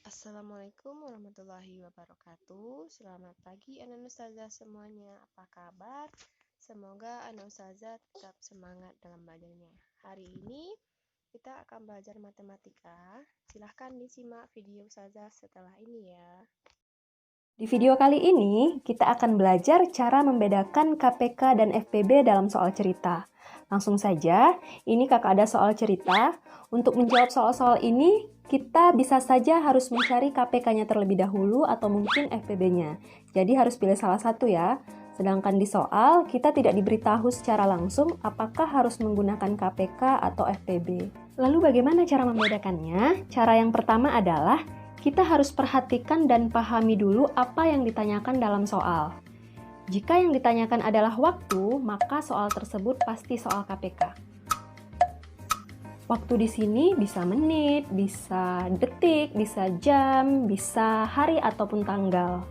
Assalamualaikum warahmatullahi wabarakatuh. Selamat pagi anak ustazah semuanya. Apa kabar? Semoga anak ustazah tetap semangat dalam belajarnya. Hari ini kita akan belajar matematika. Silahkan disimak video ustazah setelah ini ya. Di video kali ini, kita akan belajar cara membedakan KPK dan FPB dalam soal cerita. Langsung saja, ini kakak ada soal cerita. Untuk menjawab soal-soal ini, kita bisa saja harus mencari KPK-nya terlebih dahulu atau mungkin FPB-nya. Jadi harus pilih salah satu ya. Sedangkan di soal, kita tidak diberitahu secara langsung apakah harus menggunakan KPK atau FPB. Lalu bagaimana cara membedakannya? Cara yang pertama adalah kita harus perhatikan dan pahami dulu apa yang ditanyakan dalam soal. Jika yang ditanyakan adalah waktu, maka soal tersebut pasti soal KPK. Waktu di sini bisa menit, bisa detik, bisa jam, bisa hari ataupun tanggal.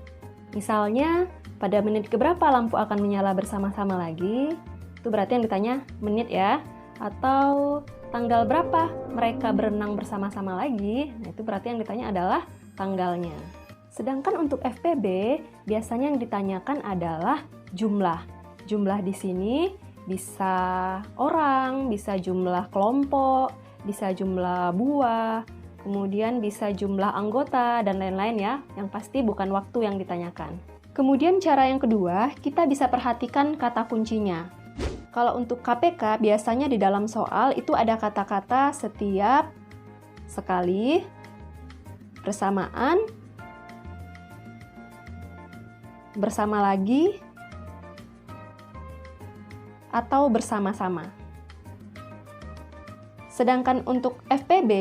Misalnya, pada menit keberapa lampu akan menyala bersama-sama lagi? Itu berarti yang ditanya menit ya. Atau tanggal berapa mereka berenang bersama-sama lagi? Nah, itu berarti yang ditanya adalah tanggalnya. Sedangkan untuk FPB, biasanya yang ditanyakan adalah jumlah. Jumlah di sini bisa orang, bisa jumlah kelompok, bisa jumlah buah, kemudian bisa jumlah anggota, dan lain-lain ya. Yang pasti bukan waktu yang ditanyakan. Kemudian cara yang kedua, kita bisa perhatikan kata kuncinya. Kalau untuk KPK, biasanya di dalam soal itu ada kata-kata setiap, sekali, bersamaan, bersama lagi, atau bersama-sama. Sedangkan untuk FPB,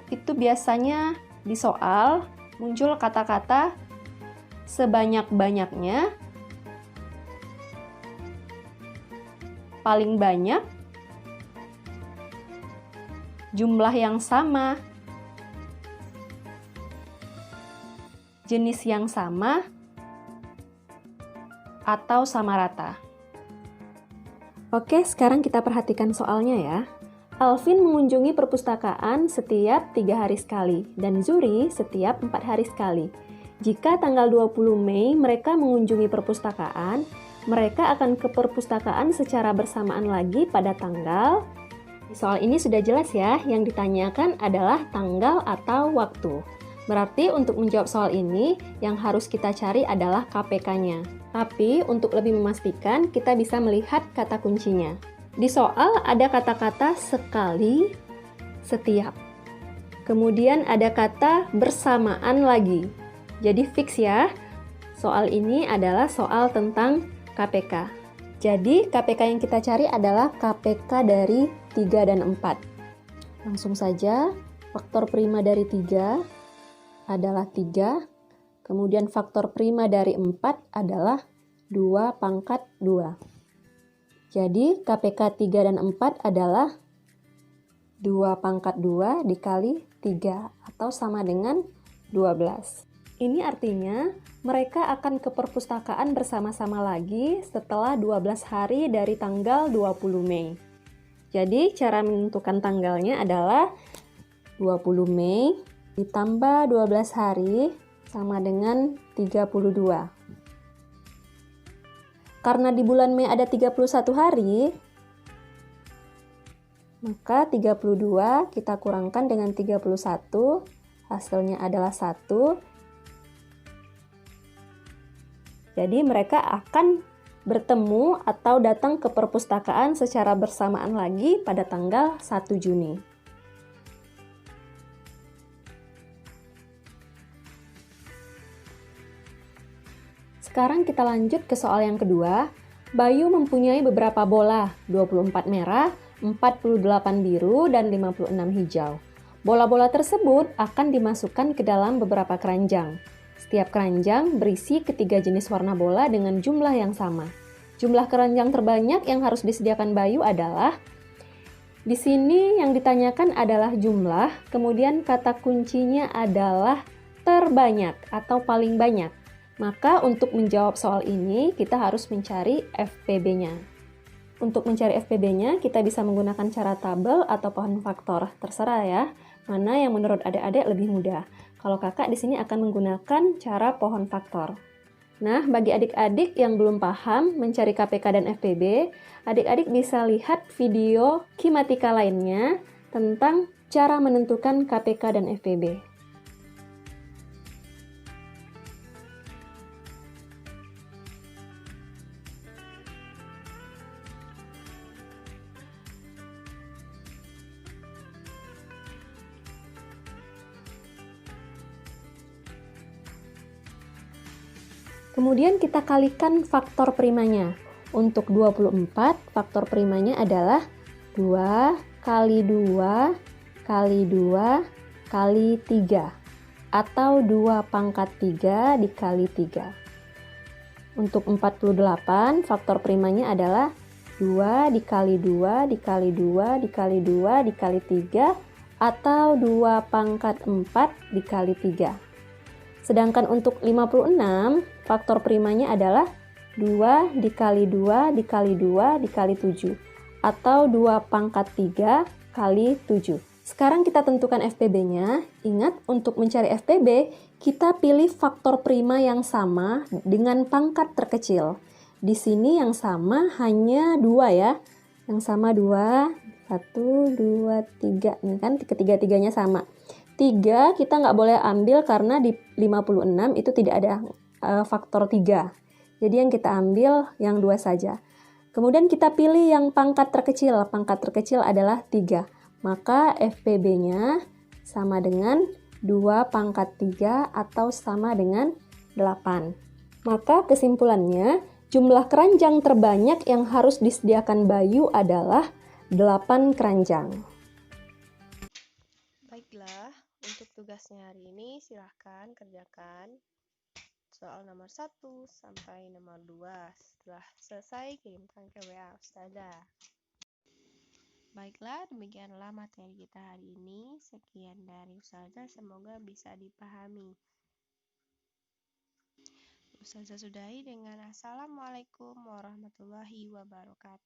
itu biasanya di soal muncul kata-kata sebanyak-banyaknya, paling banyak, jumlah yang sama, jenis yang sama, atau sama rata. Oke, sekarang kita perhatikan soalnya ya. Alvin mengunjungi perpustakaan setiap 3 hari sekali, dan Zuri setiap 4 hari sekali. Jika tanggal 20 Mei mereka mengunjungi perpustakaan, mereka akan ke perpustakaan secara bersamaan lagi pada tanggal. Di soal ini sudah jelas ya, yang ditanyakan adalah tanggal atau waktu. Berarti untuk menjawab soal ini, yang harus kita cari adalah KPK-nya. Tapi untuk lebih memastikan, kita bisa melihat kata kuncinya. Di soal ada kata-kata sekali, setiap. Kemudian ada kata bersamaan lagi. Jadi fix ya, soal ini adalah soal tentang KPK. Jadi KPK yang kita cari adalah KPK dari 3 dan 4. Langsung saja, faktor prima dari 3 adalah 3. Kemudian faktor prima dari 4 adalah 2 pangkat 2. Jadi KPK 3 dan 4 adalah 2 pangkat 2 dikali 3 atau sama dengan 12. Ini artinya mereka akan ke perpustakaan bersama-sama lagi setelah 12 hari dari tanggal 20 Mei. Jadi cara menentukan tanggalnya adalah 20 Mei ditambah 12 hari sama dengan 32. Karena di bulan Mei ada 31 hari, maka 32 kita kurangkan dengan 31, hasilnya adalah 1. Jadi mereka akan bertemu atau datang ke perpustakaan secara bersamaan lagi pada tanggal 1 Juni. Sekarang kita lanjut ke soal yang kedua. Bayu mempunyai beberapa bola, 24 merah, 48 biru, dan 56 hijau. Bola-bola tersebut akan dimasukkan ke dalam beberapa keranjang. Setiap keranjang berisi ketiga jenis warna bola dengan jumlah yang sama. Jumlah keranjang terbanyak yang harus disediakan Bayu adalah, di sini yang ditanyakan adalah jumlah, kemudian kata kuncinya adalah terbanyak atau paling banyak. Maka untuk menjawab soal ini, kita harus mencari FPB-nya. Untuk mencari FPB-nya, kita bisa menggunakan cara tabel atau pohon faktor. Terserah ya, mana yang menurut adik-adik lebih mudah. Kalau kakak di sini akan menggunakan cara pohon faktor. Nah, bagi adik-adik yang belum paham mencari KPK dan FPB, adik-adik bisa lihat video kimatika lainnya tentang cara menentukan KPK dan FPB. Kemudian kita kalikan faktor primanya. Untuk 24, faktor primanya adalah 2 kali 2 kali 2 kali 3 atau 2 pangkat 3 dikali 3. Untuk 48, faktor primanya adalah 2 dikali 2 dikali 2 dikali 2 dikali 3 atau 2 pangkat 4 dikali 3. Sedangkan untuk 56, faktor primanya adalah 2 dikali 2 dikali 2 dikali 7 atau 2 pangkat 3 kali 7. Sekarang kita tentukan FPB-nya. Ingat, untuk mencari FPB, kita pilih faktor prima yang sama dengan pangkat terkecil. Di sini yang sama hanya 2 ya. Yang sama 2, 1, 2, 3. Ini kan ketiga-tiganya sama. 3 kita nggak boleh ambil karena di 56 itu tidak ada faktor 3. Jadi yang kita ambil yang 2 saja. Kemudian kita pilih yang pangkat terkecil. Pangkat terkecil adalah 3. Maka FPB-nya sama dengan 2 pangkat 3 atau sama dengan 8. Maka kesimpulannya, jumlah keranjang terbanyak yang harus disediakan Bayu adalah 8 keranjang. Baiklah, untuk tugasnya hari ini silahkan kerjakan soal nomor 1 sampai nomor 2. Setelah selesai, kirimkan ke WA Ustazah. Baiklah, demikianlah materi kita hari ini. Sekian dari Ustazah, semoga bisa dipahami. Ustazah sudahi dengan Assalamualaikum warahmatullahi wabarakatuh.